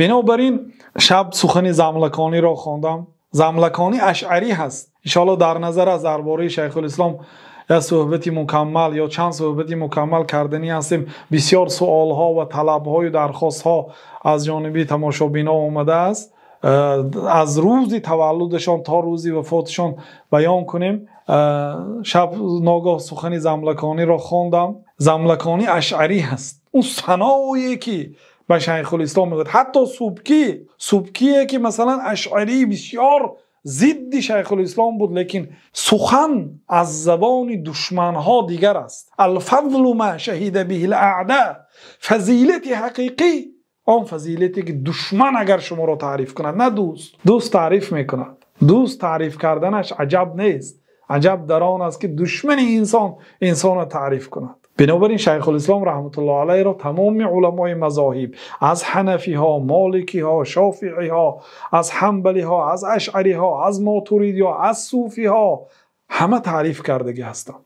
بنابراین شب سخن زملکانی را خواندم. زملکانی اشعری هست. انشاءالله در نظر از درباره شیخ الاسلام یا صحبتی مکمل یا چند صحبتی مکمل کردنی هستیم. بسیار سوال ها و طلب های و درخواست ها از جانبی تماشابینا آمده است. از روز تولدشان تا روز وفاتشان بیان کنیم. شب ناگاه سخن زملکانی را خواندم. زملکانی اشعری هست. اون ثنایی که به شیخ الاسلام میگه، حتی سبکیه که مثلا اشعری بسیار ضد شیخ الاسلام بود، لیکن سخن از زبان دشمن ها دیگر است. الفضل ما شهید به الاعداء، فضیلت حقیقی آن فضیلتی که دشمن اگر شما را تعریف کند، نه دوست تعریف میکند. دوست تعریف کردنش عجب نیست، عجب در آن است که دشمن انسان را تعریف کند. بنابراین شیخ الاسلام رحمت الله علیه را تمام علمای مذاهب، از حنفی ها، مالکی ها، شافعی ها، از حنبلی ها، از اشعری ها، از ماتوریدی ها، از صوفی ها، همه تعریف کردگی هستند.